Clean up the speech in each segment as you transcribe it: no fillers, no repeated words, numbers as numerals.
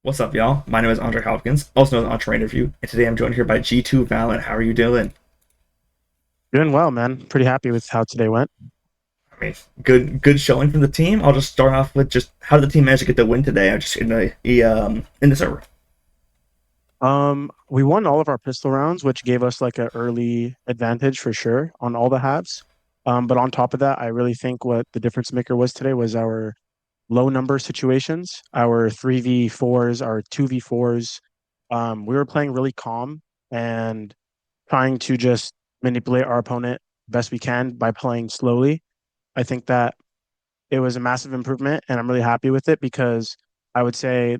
What's up, y'all? My name is Andre Hopkins, also known as Entre Interview, and today I'm joined here by G2 Valyn. How are you doing? Doing well, man. Pretty happy with how today went. I mean, good showing from the team. I'll just start off with just how did the team manage to get the win today? I'm just in the server. We won all of our pistol rounds, which gave us like an early advantage for sure on all the halves. But on top of that, I really think what the difference maker was today was our low number situations, our 3v4s, our 2v4s. We were playing really calm and trying to just manipulate our opponent best we can by playing slowly. I think that it was a massive improvement, and I'm really happy with it because I would say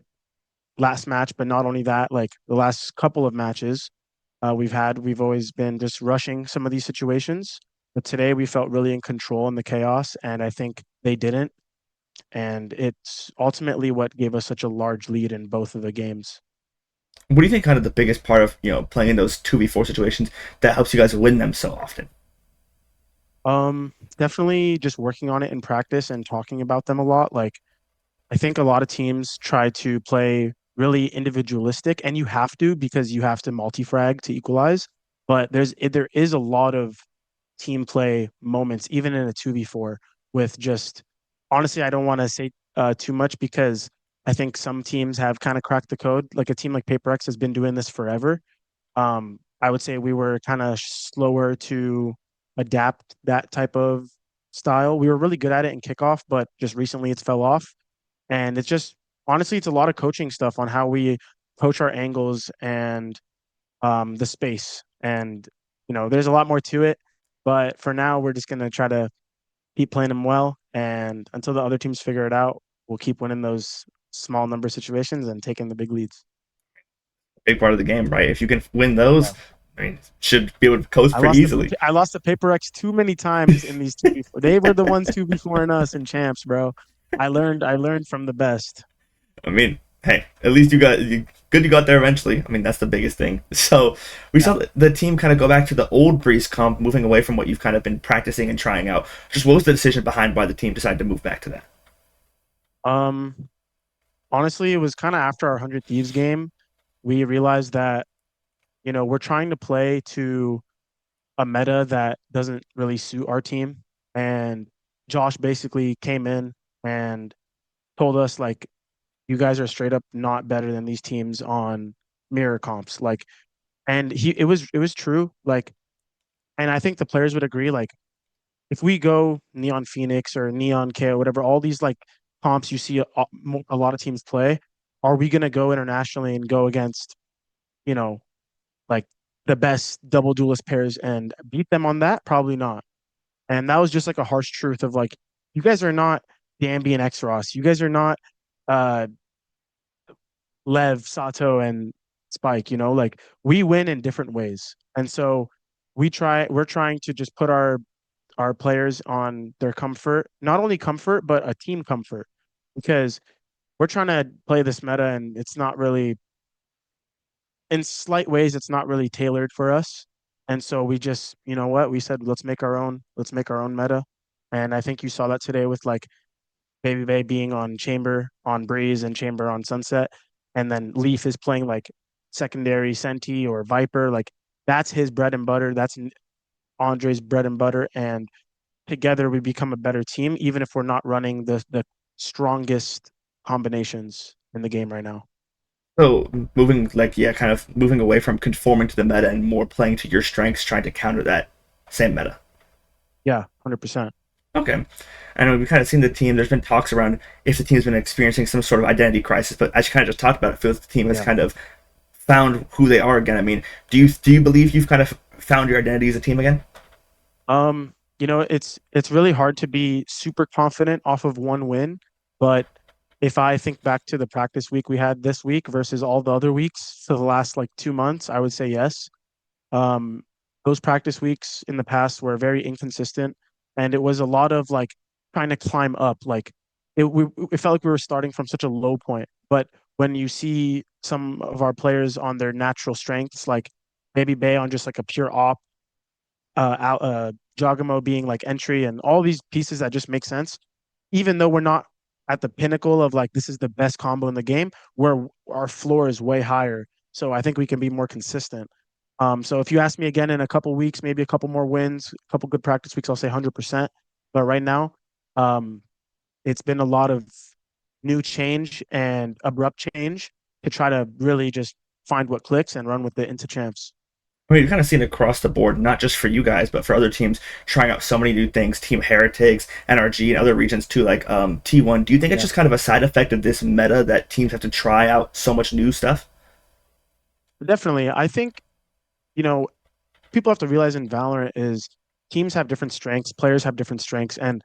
last match, but not only that, like the last couple of matches we've always been just rushing some of these situations. But today we felt really in control in the chaos, and I think they didn't. And it's ultimately what gave us such a large lead in both of the games. What do you think kind of the biggest part of playing in those 2v4 situations that helps you guys win them so often? Definitely just working on it in practice and talking about them a lot. Like I think a lot of teams try to play really individualistic, and you have to because you have to multi-frag to equalize. But there is a lot of team play moments, even in a 2v4, with just honestly, I don't want to say too much because I think some teams have kind of cracked the code. Like a team like PaperX has been doing this forever. I would say we were kind of slower to adapt that type of style. We were really good at it in kickoff, but just recently it's fell off. And it's just honestly, it's a lot of coaching stuff on how we coach our angles and the space. And there's a lot more to it. But for now, we're just gonna try to keep playing them well, and until the other teams figure it out, we'll keep winning those small number situations and taking the big leads. Big part of the game, right? If you can win those, Yeah. I mean, should be able to coast pretty easily. I lost the Paper X too many times in these two before. They were the ones two before in us in champs, bro. I learned from the best. I mean, hey, at least you got there eventually. I mean, that's the biggest thing. So we Yeah. saw the team kind of go back to the old Breeze comp, moving away from what you've kind of been practicing and trying out. Just what was the decision behind why the team decided to move back to that? Um, Honestly, it was kind of after our 100 Thieves game, we realized that, we're trying to play to a meta that doesn't really suit our team. And Josh basically came in and told us, like, you guys are straight up not better than these teams on mirror comps. Like, and it was true. Like, and I think the players would agree, like, if we go Neon Phoenix or Neon K or whatever, all these like comps you see a lot of teams play, are we gonna go internationally and go against, you know, like the best double duelist pairs and beat them on that? Probably not. And that was just like a harsh truth of like, you guys are not Dambi and Xross. You guys are not uh Lev, Sato, and Spike, like we win in different ways. And so we're trying to just put our players on their comfort, not only comfort, but a team comfort. Because we're trying to play this meta and it's not really in slight ways, it's not really tailored for us. And so we just, you know what, we said let's make our own meta. And I think you saw that today with like Baby Bay being on Chamber on Breeze and Chamber on Sunset. And then Leaf is playing like secondary Senti or Viper. Like that's his bread and butter. That's Andre's bread and butter. And together we become a better team, even if we're not running the strongest combinations in the game right now. So moving like yeah, kind of moving away from conforming to the meta and more playing to your strengths, trying to counter that same meta. Yeah, 100%. Okay. I know we've kind of seen the team. There's been talks around if the team's been experiencing some sort of identity crisis, but as you kind of just talked about, it feels the team has Yeah. kind of found who they are again. I mean, do you believe you've kind of found your identity as a team again? It's really hard to be super confident off of one win, but if I think back to the practice week we had this week versus all the other weeks for the last like 2 months, I would say yes. Um, those practice weeks in the past were very inconsistent, and it was a lot of like trying to climb up. Like it felt like we were starting from such a low point. But when you see some of our players on their natural strengths, like maybe Bay on just like a pure op, out Jogamo being like entry and all these pieces that just make sense, even though we're not. at the pinnacle of like this is the best combo in the game, where our floor is way higher. So I think we can be more consistent. So if you ask me again in a couple weeks, maybe a couple more wins, a couple good practice weeks, I'll say 100%. But right now, um, it's been a lot of new change and abrupt change to try to really just find what clicks and run with it into champs. I mean, you've kind of seen it across the board, not just for you guys, but for other teams trying out so many new things. Team Heretics, NRG, and other regions too, like T1. Do you think it's Yeah, just kind of a side effect of this meta that teams have to try out so much new stuff? definitely. I think, you know, people have to realize in Valorant is teams have different strengths, players have different strengths, and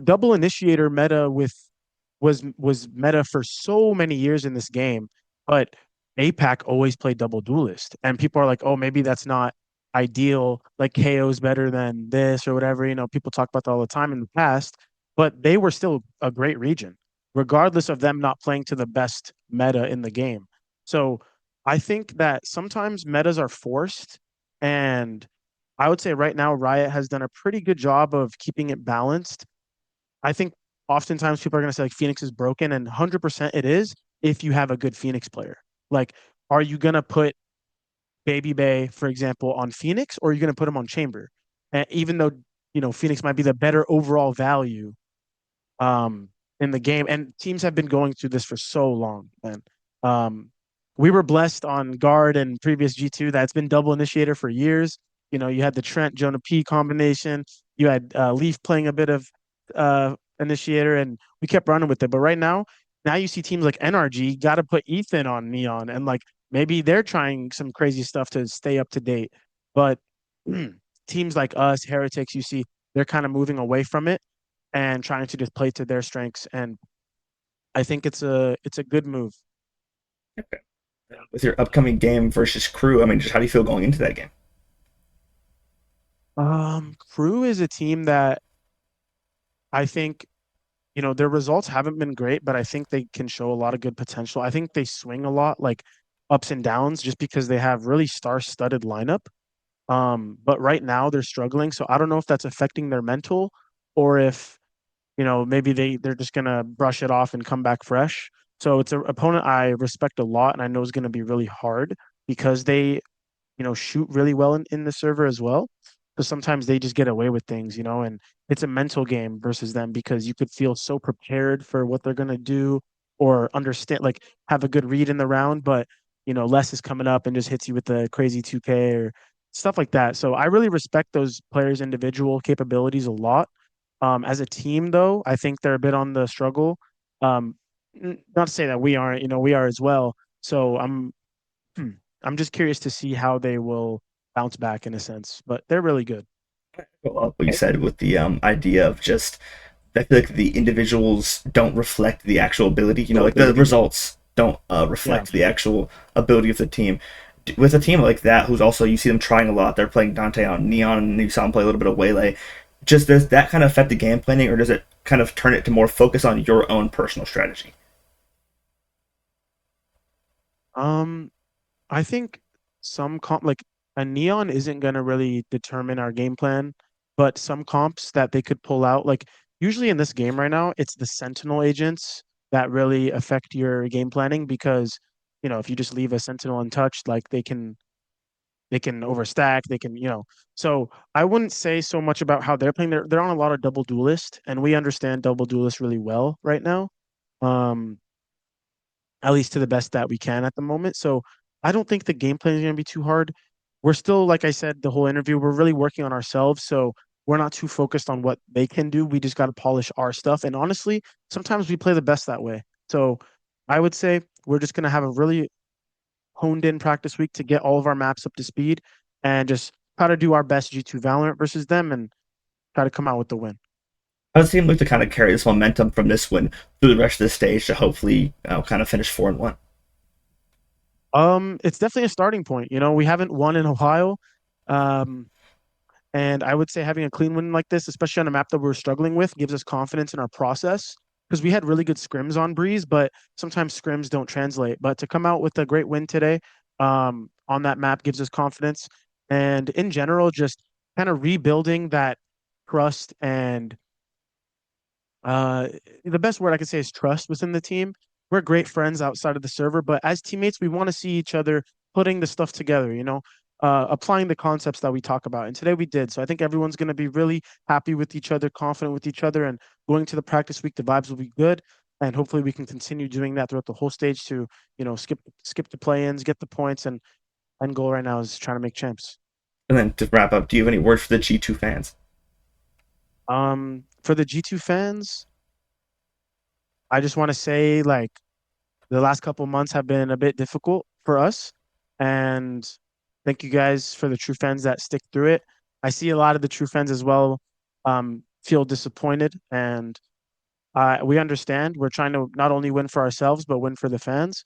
double initiator meta was meta for so many years in this game, but APAC always played double duelist, and people are like, oh, maybe that's not ideal. Like KO is better than this or whatever. People talk about that all the time in the past, but they were still a great region, regardless of them not playing to the best meta in the game. So I think that sometimes metas are forced, and I would say right now Riot has done a pretty good job of keeping it balanced. I think oftentimes people are going to say like Phoenix is broken, and 100% it is if you have a good Phoenix player. Like, are you going to put Baby Bay, for example, on Phoenix, or are you going to put him on Chamber? And even though, Phoenix might be the better overall value um, in the game, and teams have been going through this for so long, man. Um, we were blessed on guard and previous G2 that's been double initiator for years. You had the Trent Jonah P combination. You had Leaf playing a bit of initiator, and we kept running with it. But right now you see teams like NRG got to put Ethan on Neon, and like maybe they're trying some crazy stuff to stay up to date. But teams like us, Heretics, you see they're kind of moving away from it and trying to just play to their strengths. And I think it's a good move. Okay. With your upcoming game versus Crew, I mean, just how do you feel going into that game? Crew is a team that I think, their results haven't been great, but I think they can show a lot of good potential. I think they swing a lot, like ups and downs, just because they have really star-studded lineup. But right now they're struggling, so I don't know if that's affecting their mental or if maybe they're just gonna brush it off and come back fresh. So it's an opponent I respect a lot and I know is gonna be really hard because they shoot really well in the server as well. So sometimes they just get away with things, and it's a mental game versus them because you could feel so prepared for what they're gonna do or understand, like have a good read in the round, but less is coming up and just hits you with the crazy 2K or stuff like that. So I really respect those players' individual capabilities a lot. As a team, though, I think they're a bit on the struggle. Um, Not to say that we aren't, we are as well. So I'm just curious to see how they will bounce back in a sense, but they're really good. What you said with the idea of just, I feel like the individuals don't reflect the actual ability. Like the results don't Yeah. reflect the actual ability of the team. With a team like that, who's also you see them trying a lot. They're playing Dante on Neon, and you saw them play a little bit of Waylay. Just does that kind of affect the game planning, or does it kind of turn it to more focus on your own personal strategy? Um, I think some comp like a neon isn't gonna really determine our game plan, but some comps that they could pull out, like usually in this game right now, it's the sentinel agents that really affect your game planning because if you just leave a sentinel untouched, like they can overstack, they can, so I wouldn't say so much about how they're playing. They're on a lot of double duelist, and we understand double duelist really well right now. Um, at least to the best that we can at the moment. So I don't think the game plan is going to be too hard. We're still, like I said, the whole interview, we're really working on ourselves. So we're not too focused on what they can do. We just got to polish our stuff. And honestly, sometimes we play the best that way. So I would say we're just going to have a really honed in practice week to get all of our maps up to speed and just try to do our best G2 Valorant versus them and try to come out with the win. How does the team look to kind of carry this momentum from this win through the rest of the stage to hopefully kind of finish 4-1? It's definitely a starting point. We haven't won in a while. Um, And I would say having a clean win like this, especially on a map that we're struggling with, gives us confidence in our process because we had really good scrims on Breeze, but sometimes scrims don't translate. But to come out with a great win today on that map gives us confidence. And in general, just kind of rebuilding that trust and uh, the best word I could say is trust within the team. We're great friends outside of the server, but as teammates, we want to see each other putting the stuff together, applying the concepts that we talk about. And today we did. So I think everyone's going to be really happy with each other, confident with each other, and going to the practice week, the vibes will be good. And hopefully we can continue doing that throughout the whole stage to, skip the play-ins, get the points, and end goal right now is trying to make champs. And then to wrap up, do you have any words for the G2 fans? For the G2 fans, I just want to say like the last couple months have been a bit difficult for us. And thank you guys for the true fans that stick through it. I see a lot of the true fans as well feel disappointed. And we understand. We're trying to not only win for ourselves, but win for the fans.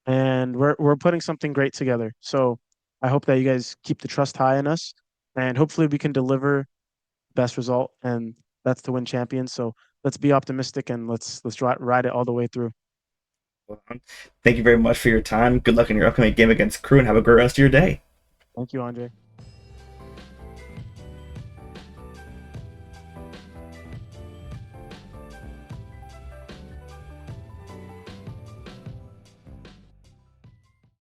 And we're putting something great together. So I hope that you guys keep the trust high in us. And hopefully we can deliver best result. And that's to win champions. So let's be optimistic and let's ride it all the way through. Well, thank you very much for your time. Good luck in your upcoming game against Crew, and have a great rest of your day. Thank you, Andre.